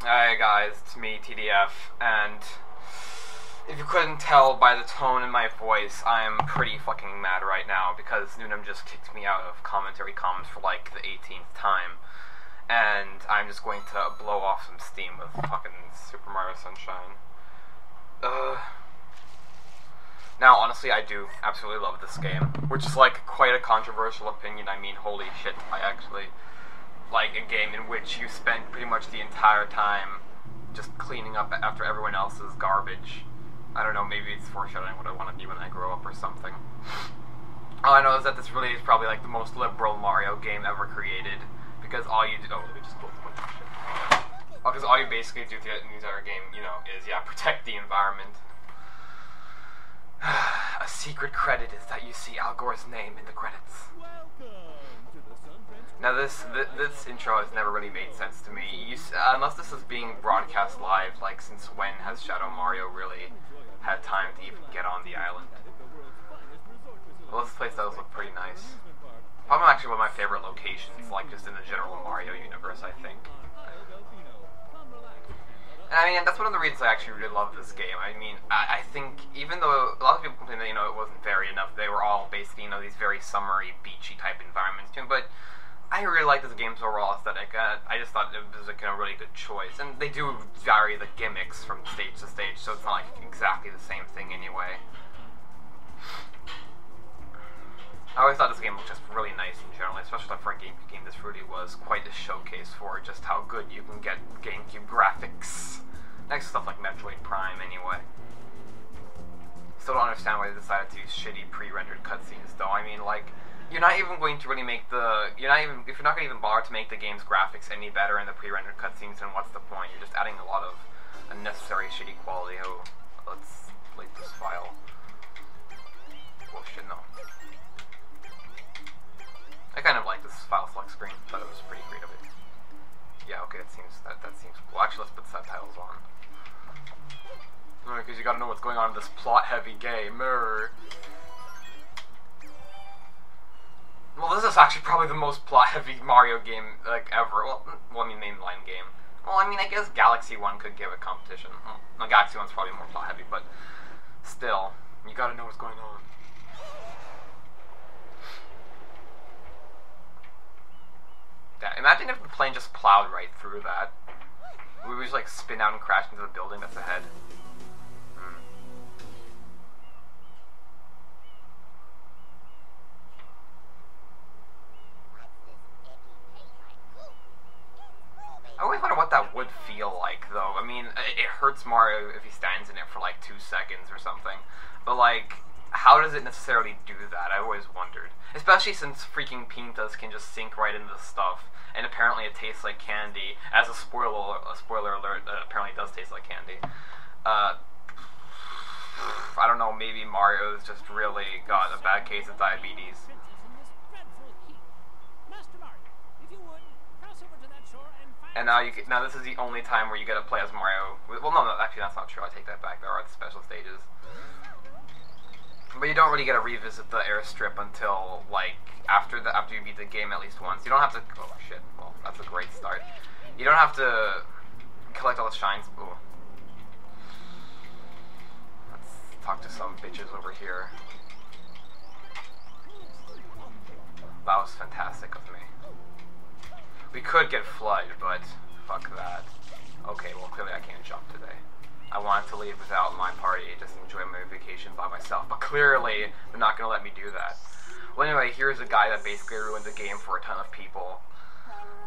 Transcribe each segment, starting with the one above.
Hey guys, it's me, TDF, and if you couldn't tell by the tone in my voice, I'm pretty fucking mad right now because Noonan just kicked me out of commentary comments for like the 18th time, and I'm just going to blow off some steam with fucking Super Mario Sunshine. Now, honestly, I do absolutely love this game, which is like quite a controversial opinion. I mean, holy shit, I actually like a game in which you spend pretty much the entire time just cleaning up after everyone else's garbage. I don't know, maybe it's foreshadowing what I want to be when I grow up or something. All I know is that this really is probably like the most liberal Mario game ever created, because all you do— oh, let me just close the window. Shit. Because all you basically do throughout the entire game, you know, is, yeah, protect the environment. A secret credit is that you see Al Gore's name in the credits. Now this intro has never really made sense to me, unless this is being broadcast live. Like, since when has Shadow Mario really had time to even get on the island? Well, this place does look pretty nice. Probably actually one of my favorite locations, like just in the general Mario universe, I think. And I mean, that's one of the reasons I actually really love this game. I mean, I think, even though a lot of people complain that, you know, it wasn't varied enough, they were all basically, you know, these very summery, beachy type environments, but I really like this game's overall aesthetic. I just thought it was like a really good choice, and they do vary the gimmicks from stage to stage, so it's not like exactly the same thing anyway. I always thought this game looked just really nice in general, especially for a GameCube game. This really was quite a showcase for just how good you can get GameCube graphics. Next to stuff like Metroid Prime, anyway. Still don't understand why they decided to use shitty pre-rendered cutscenes, though. I mean, like, you're not even going to really make the— if you're not going to even bother to make the game's graphics any better in the pre-rendered cutscenes, then what's the point? You're just adding a lot of unnecessary shitty quality. Oh, let's delete this file. Well, shit, no. I kind of like this file select screen. Thought it was pretty great of it. Yeah, okay, that seems cool. Actually, let's put subtitles on. Because you gotta know what's going on in this plot-heavy game. Well, this is actually probably the most plot-heavy Mario game, like, ever. Well, I mean, mainline game. Well, I mean, I guess Galaxy 1 could give a competition. Well, Galaxy 1's probably more plot-heavy, but still, you gotta know what's going on. Yeah, imagine if the plane just plowed right through that. We would just, like, spin out and crash into the building that's ahead. I always wonder what that would feel like, though. I mean, it hurts Mario if he stands in it for like 2 seconds or something. But, like, how does it necessarily do that? I always wondered. Especially since freaking Pintas can just sink right into the stuff, and apparently it tastes like candy. As a spoiler alert, apparently it does taste like candy. I don't know, maybe Mario's just really got a bad case of diabetes. And now now this is the only time where you get to play as Mario. Well, no, actually that's not true. I take that back. There are the special stages, but you don't really get to revisit the airstrip until like after you beat the game at least once. You don't have to— oh shit. Well, that's a great start. You don't have to collect all the shines. Ooh. Let's talk to some bitches over here. That was fantastic of me. We could get flooded, but fuck that. Okay, well, clearly I can't jump today. I wanted to leave without my party, just enjoy my vacation by myself, but clearly they're not going to let me do that. Well, anyway, here's a guy that basically ruined the game for a ton of people.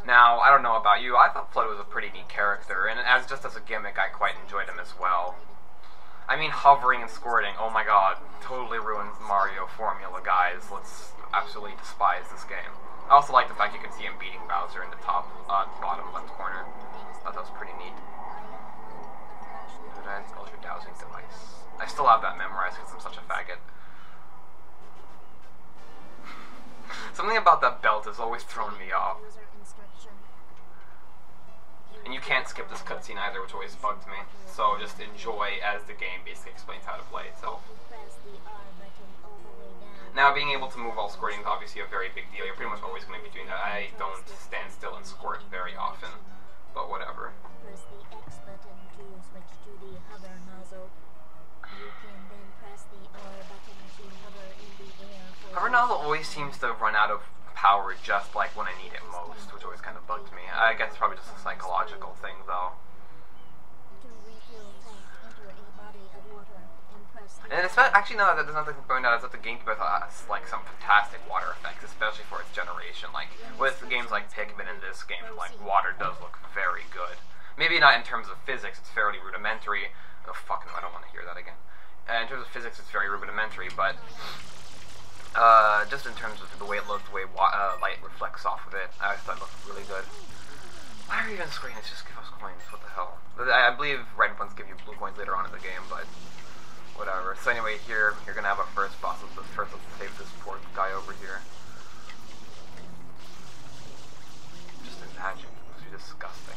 Now, I don't know about you, I thought Flood was a pretty neat character, and just as a gimmick, I quite enjoyed him as well. I mean, hovering and squirting, oh my god, totally ruined Mario formula, guys. Let's absolutely despise this game. I also like the fact you can see him beating Bowser in the bottom left corner. I thought that was pretty neat. Ultra dowsing device. I still have that memorized because I'm such a faggot. Something about that belt has always thrown me off. And you can't skip this cutscene either, which always bugged me. So just enjoy as the game basically explains how to play itself. Now, being able to move while squirting is obviously a very big deal. You're pretty much always going to be doing that. I don't stand still and squirt very often, but whatever. always seems to run out of power just like when I need it most, which always kind of bugged me. I guess it's probably just a psychological thing, though. And it's actually, no, there's nothing going out. It's that the GameCube has like some fantastic water effects, especially for its generation. Like with games like Pikmin and this game, like water does look very good. Maybe not in terms of physics; it's fairly rudimentary. Oh fucking! I don't want to hear that again. In terms of physics, it's very rudimentary, but just in terms of the way it looked, the way light reflects off of it, I thought it looked really good. Why are you even screen? It's just give us coins. What the hell? I believe red ones give you blue coins later on in the game, but. Whatever. So anyway, here you're gonna have a first boss. First, let's save this poor guy over here. Just imagine, it would be disgusting.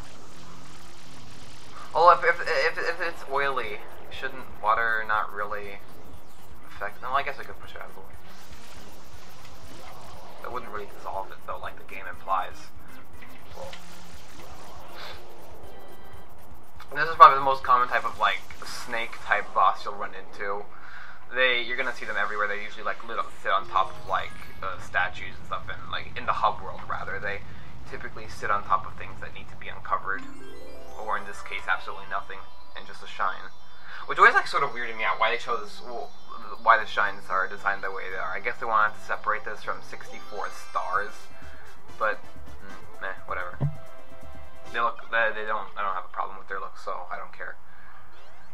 Oh, if it's oily, shouldn't water not really affect? No, I guess I could push it out of the way. That wouldn't really dissolve it though, like the game implies. Well. And this is probably the most common type of like snake type boss you'll run into. You're gonna see them everywhere. They usually like sit on top of like statues and stuff, and like in the hub world rather. They typically sit on top of things that need to be uncovered, or in this case, absolutely nothing, and just a shine. Which always like sort of weirded me out why they chose why the shines are designed the way they are. I guess they wanted to separate this from 64 stars, but whatever. They look. I don't have a problem with their look, so I don't care.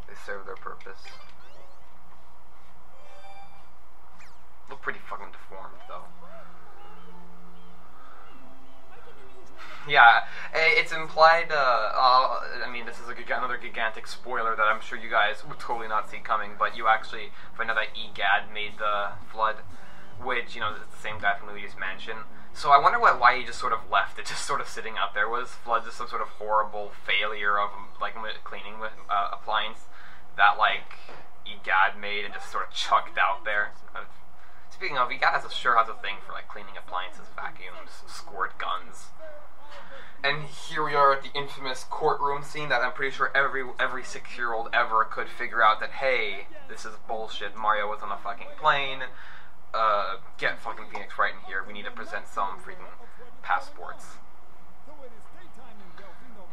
They serve their purpose. Look pretty fucking deformed, though. Yeah, it's implied. I mean, this is another gigantic spoiler that I'm sure you guys would totally not see coming. But you actually find out that EGAD made the flood, which is the same guy from Luigi's Mansion. So I wonder why he just sort of left it, just sort of sitting out there. Was Flood just some sort of horrible failure of like cleaning appliance that like EGAD made and just sort of chucked out there? Speaking of, EGAD has a thing for like cleaning appliances, vacuums, squirt guns. And here we are at the infamous courtroom scene that I'm pretty sure every 6-year-old ever could figure out that, hey, this is bullshit. Mario was on a fucking plane. Get fucking Phoenix right in here. We need to present some freaking passports.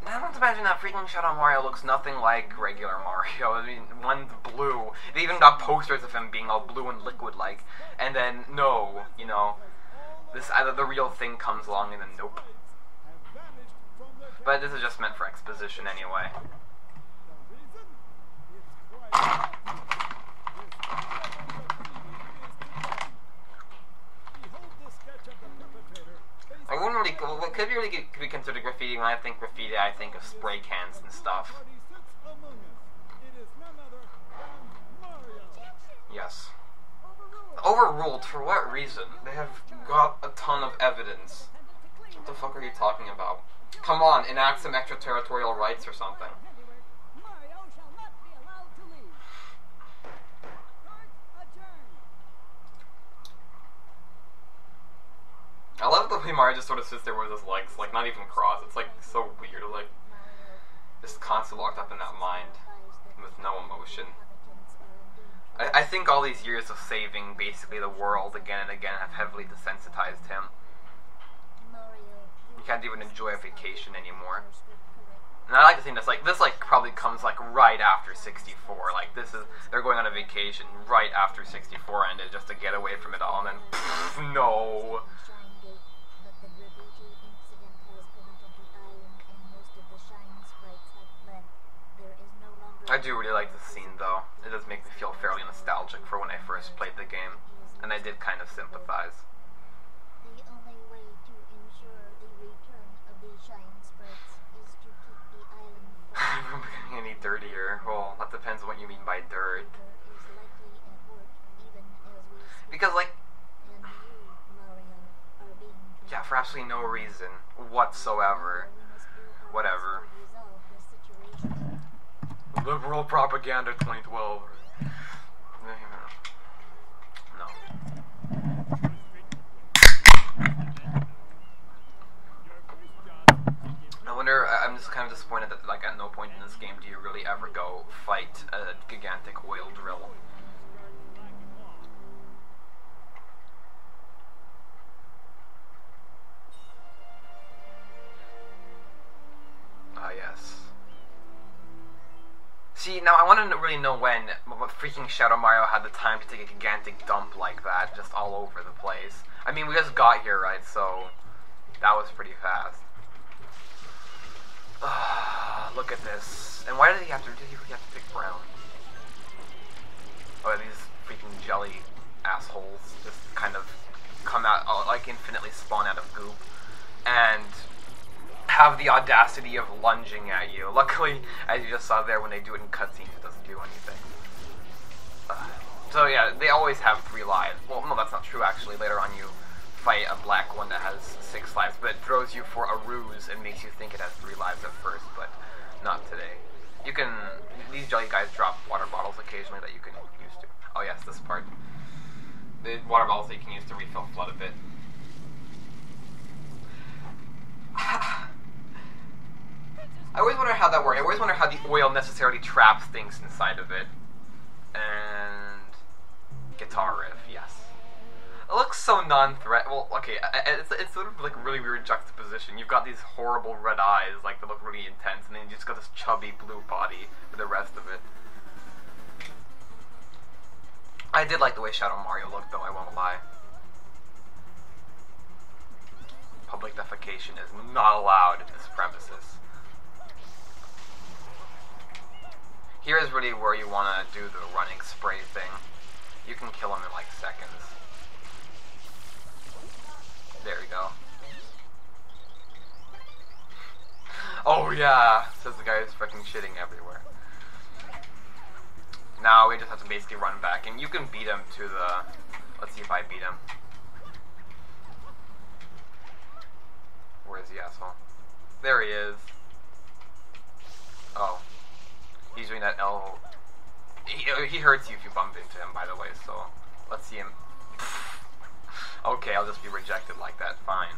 I don't imagine that freaking shot on Mario looks nothing like regular Mario. I mean, one's blue. They even got posters of him being all blue and liquid-like. And then, no, this either the real thing comes along and then nope. But this is just meant for exposition anyway. I wouldn't really. What could really be considered graffiti? When I think graffiti, I think of spray cans and stuff. Yes. Overruled for what reason? They have got a ton of evidence. What the fuck are you talking about? Come on, enact some extraterritorial rights or something. I love the way Mario just sort of sits there with his legs, like, not even crossed. It's, like, so weird, like, just constantly locked up in that mind, with no emotion. I think all these years of saving, basically, the world again and again have heavily desensitized him. You can't even enjoy a vacation anymore. And I like to think this probably comes, like, right after 64. Like, they're going on a vacation right after 64 ended just to get away from it all, and then, pff, no. I do really like this scene, though. It does make me feel fairly nostalgic for when I first played the game, and I did kind of sympathize. The only way to ensure the return of the shine sprites is to keep the island I'm getting any dirtier. Well, that depends on what you mean by dirt. Because, like, yeah, for absolutely no reason whatsoever. Whatever. Liberal propaganda 2012. No. I wonder, I'm just kind of disappointed that, like, at no point in this game do you really ever go fight a gigantic oil drill. See, now I want to really know when freaking Shadow Mario had the time to take a gigantic dump like that, just all over the place. I mean, we just got here, right, so that was pretty fast. Look at this. And why did he have to pick brown? Oh, these freaking jelly assholes just kind of come out, like infinitely spawn out of goop. And have the audacity of lunging at you. Luckily, as you just saw there, when they do it in cutscenes, it doesn't do anything. So yeah, they always have 3 lives. Well, no, that's not true actually. Later on you fight a black one that has 6 lives, but it throws you for a ruse and makes you think it has 3 lives at first, but not today. You can, these jelly guys drop water bottles occasionally that you can use to. Oh yes, this part. The water bottles that you can use to refill Flood a bit. I always wonder how that works. I always wonder how the oil necessarily traps things inside of it. And guitar riff, yes. It looks so non-threat. Well, okay, it's sort of like a really weird juxtaposition. You've got these horrible red eyes, like they look really intense, and then you just got this chubby blue body for the rest of it. I did like the way Shadow Mario looked, though. I won't lie. Public defecation is not allowed in this premises. Here is really where you want to do the running spray thing. You can kill him in like seconds. There we go. Oh yeah, says the guy who's freaking shitting everywhere. Now we just have to basically run back, and you can beat him to the... Let's see if I beat him. Where is the asshole? There he is. Oh. He's doing that L... He hurts you if you bump into him, by the way, so... Let's see him. Okay, I'll just be rejected like that, fine.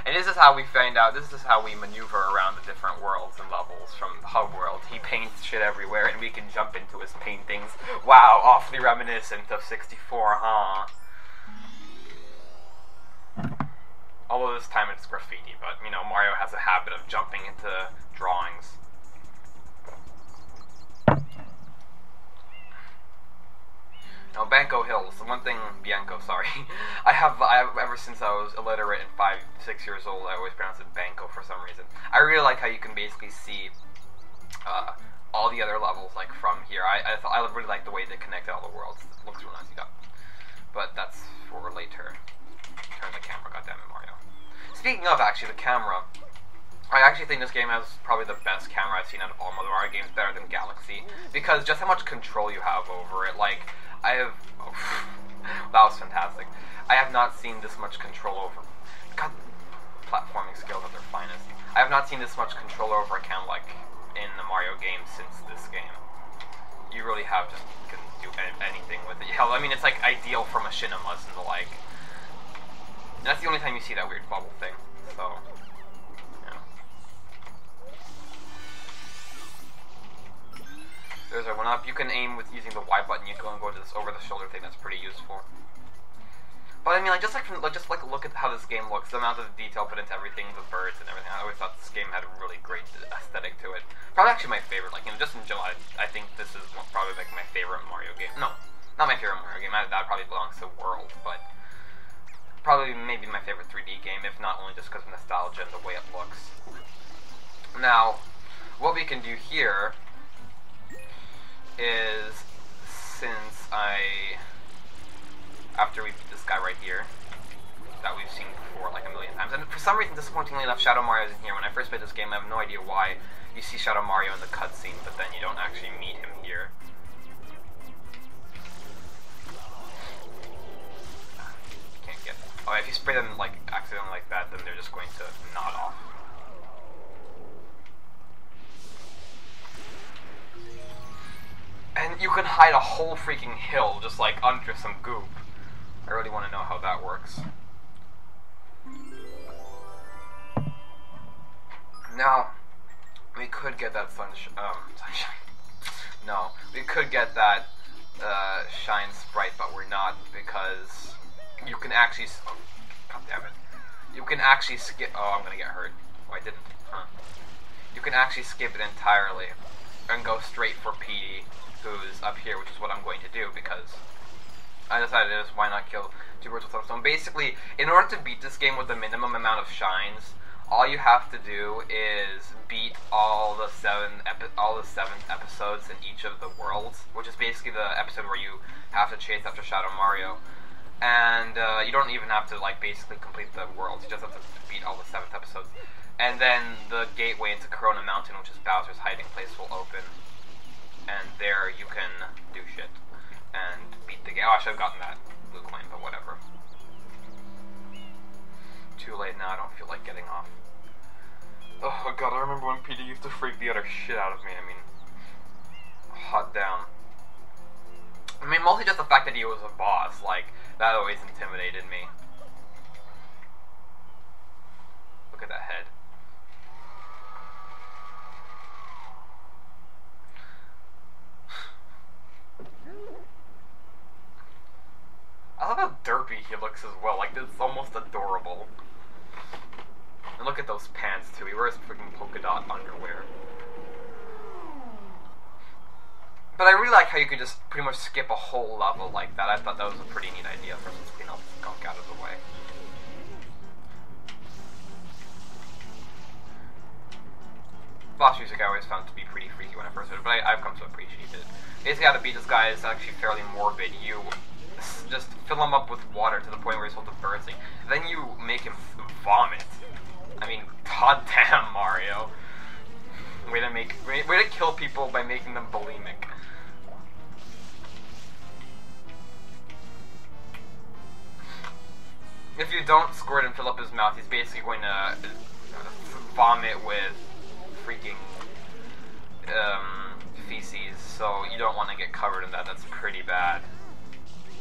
And this is how we find out, this is how we maneuver around the different worlds and levels from the hub world. He paints shit everywhere, and we can jump into his paintings. Wow, awfully reminiscent of 64, huh? Although this time it's graffiti, but, you know, Mario has a habit of jumping into drawings. Now, Banco Hills, the one thing, Bianco, sorry, I have ever since I was illiterate and 5, 6 years old, I always pronounce it Banco for some reason. I really like how you can basically see all the other levels, like, from here. I really like the way they connected all the worlds. It looks real nice, but that's for later. Turn the camera, goddammit, Mario. Speaking of, actually, the camera, I actually think this game has probably the best camera I've seen out of all Mario games, better than Galaxy, because just how much control you have over it, like, I have... Oh, that was fantastic. I have not seen this much control over... God, platforming skills at their finest. I have not seen this much control over a camera like in the Mario game since this game. You really have just... You can do anything with it. Hell, I mean, it's like ideal for machinimas and the like. And that's the only time you see that weird bubble thing, so... There's our 1-up. You can aim with using the Y button. You can go to this over-the-shoulder thing. That's pretty useful. But I mean, like just look at how this game looks. The amount of detail put into everything, the birds and everything. I always thought this game had a really great aesthetic to it. Probably actually my favorite. Like, you know, just in general, I think this is probably like my favorite Mario game. No, not my favorite Mario game. That probably belongs to World, but probably maybe my favorite 3D game, if not only just because of nostalgia and the way it looks. Now, what we can do here is, since after we beat this guy right here, that we've seen before like a million times, and for some reason, disappointingly enough, Shadow Mario's in here. When I first played this game, I have no idea why you see Shadow Mario in the cutscene, but then you don't actually meet him here. Can't get... Oh, if you spray them like accidentally like that, then they're just going to nod off. And you can hide a whole freaking hill just like under some goop. I really want to know how that works. Now, we could get that sunshine. No, we could get that shine sprite, but we're not, because you can actually. Oh, God damn it! You can actually skip. Oh, I'm gonna get hurt. Oh, I didn't. Huh. You can actually skip it entirely. and go straight for Petey, who's up here, which is what I'm going to do, because I decided why not kill two birds with one stone. Basically, in order to beat this game with the minimum amount of shines, all you have to do is beat all the seven episodes in each of the worlds, which is basically the episode where you have to chase after Shadow Mario. And you don't even have to like basically complete the worlds, you just have to beat all the 7th episodes. And then the gateway into Corona Mountain, which is Bowser's hiding place, will open. And there you can do shit and beat the game. Oh, I should have gotten that blue coin, but whatever. Too late now, I don't feel like getting off. Oh god, I remember when Peter used to freak the utter shit out of me. I mean, hot damn. I mean, mostly just the fact that he was a boss, like, that always intimidated me. Look at that head. I love how derpy he looks as well, like, it's almost adorable. And look at those pants, too. He wears freaking polka dot underwear. But I really like how you could just pretty much skip a whole level like that. I thought that was a pretty neat idea for some clean all the skunk out of the way. Boss music I always found to be pretty freaky when I first heard it, but I've come to appreciate it. Basically how to beat this guy is actually fairly morbid. You just fill him up with water to the point where he's supposed to bursting. Then you make him vomit. I mean, goddamn, Mario. Way to kill people by making them bulimic. If you don't squirt and fill up his mouth, he's basically going to vomit with freaking feces, so you don't want to get covered in that. That's pretty bad.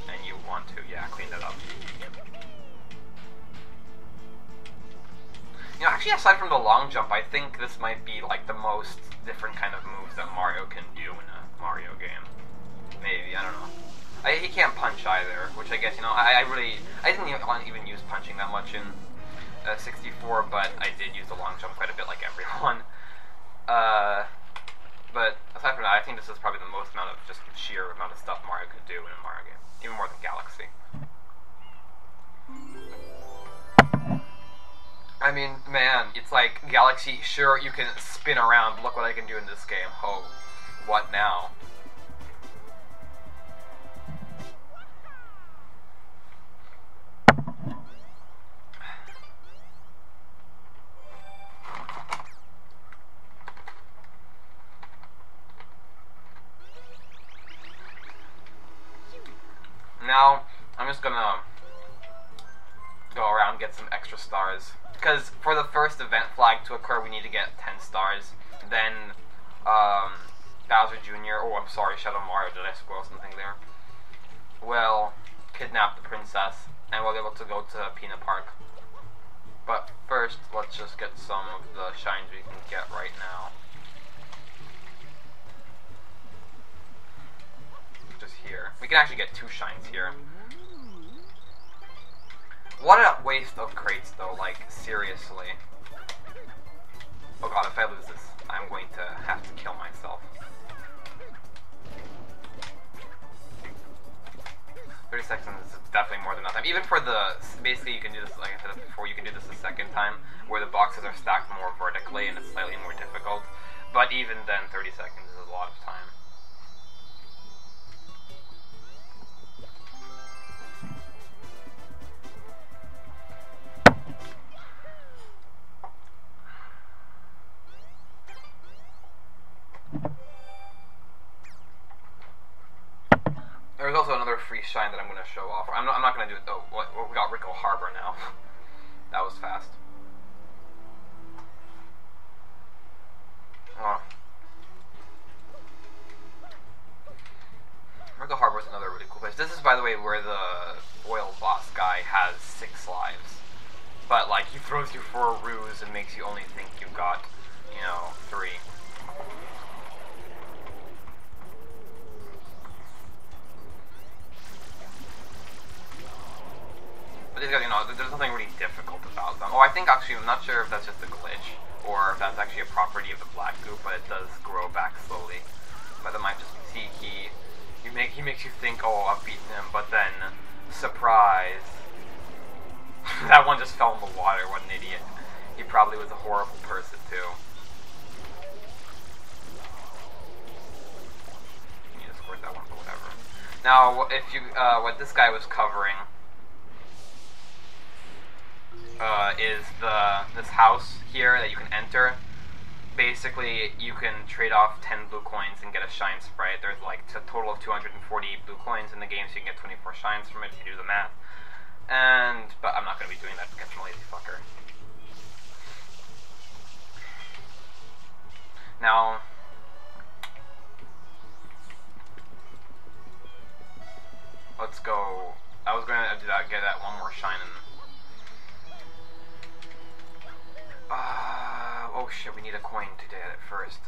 And you want to, yeah, clean that up. You know, actually, aside from the long jump, I think this might be like the most different kind of moves that Mario can do in a Mario game. Maybe, I don't know. He can't punch either, which I guess, you know, I didn't even use punching that much in 64, but I did use the long jump quite a bit, like everyone. But aside from that, I think this is probably the most amount of just sheer amount of stuff Mario could do in a Mario game, even more than Galaxy. I mean, man, it's like Galaxy, sure, you can spin around, look what I can do in this game. Oh, what now? Now, I'm just gonna go around and get some extra stars. Because for the first event flag to occur, we need to get 10 stars. Then, Bowser Jr., oh, I'm sorry, Shadow Mario, did I spoil something there? Will kidnap the princess, and we'll be able to go to Peanut Park. But first, let's just get some of the shines we can get right now. Just here. We can actually get 2 shines here. What a waste of crates, though, like, seriously. Oh god, if I lose this, I'm going to have to kill myself. 30 seconds is definitely more than enough time. Even for the, basically you can do this, like I said before, you can do this a second time, where the boxes are stacked more vertically and it's slightly more difficult. But even then, 30 seconds is a lot of time. There's also another free shine that I'm going to show off. I'm not going to do it though. We got Rico Harbor now. That was fast. Oh. Rico Harbor is another really cool place. This is, by the way, where the oil boss guy has 6 lives. But, like, he throws you for a ruse and makes you only think you've got, you know, 3. But these guys, you know, there's nothing really difficult about them. Oh, I think actually, I'm not sure if that's just a glitch, or if that's actually a property of the black goop, but it does grow back slowly. But that might just be he makes you think, oh, I've beaten him, but then surprise, that one just fell in the water. What an idiot! He probably was a horrible person too. You need to squirt that one, but whatever. Now, if you what this guy was covering is this house here that you can enter. Basically, you can trade off 10 blue coins and get a shine sprite. There's like a total of 240 blue coins in the game, so you can get 24 shines from it if you do the math. But I'm not going to be doing that because I'm a lazy fucker. Now, let's go. I was going to get that one more shine in. Oh shit, we need a coin to get it first.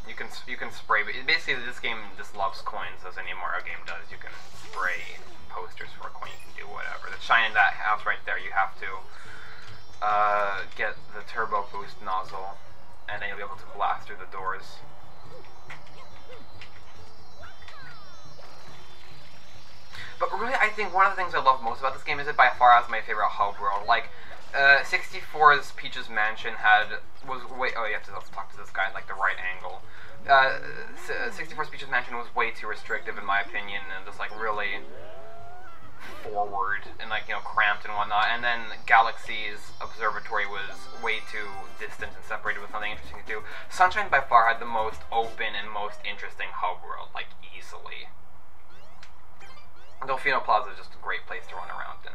You can spray, but basically this game just loves coins, as any Mario game does. You can spray posters for a coin, you can do whatever. The shine in that house right there, you have to get the turbo boost nozzle, and then you'll be able to blast through the doors. But really, I think one of the things I love most about this game is it by far has my favorite hub world. Like, 64's Peach's Mansion was way. Oh, you have to talk to this guy at like the right angle. 64's Peach's Mansion was way too restrictive in my opinion, and just like really forward and like, you know, cramped and whatnot. And then Galaxy's Observatory was way too distant and separated with nothing interesting to do. Sunshine by far had the most open and most interesting hub world, like easily. Delfino Plaza is just a great place to run around in.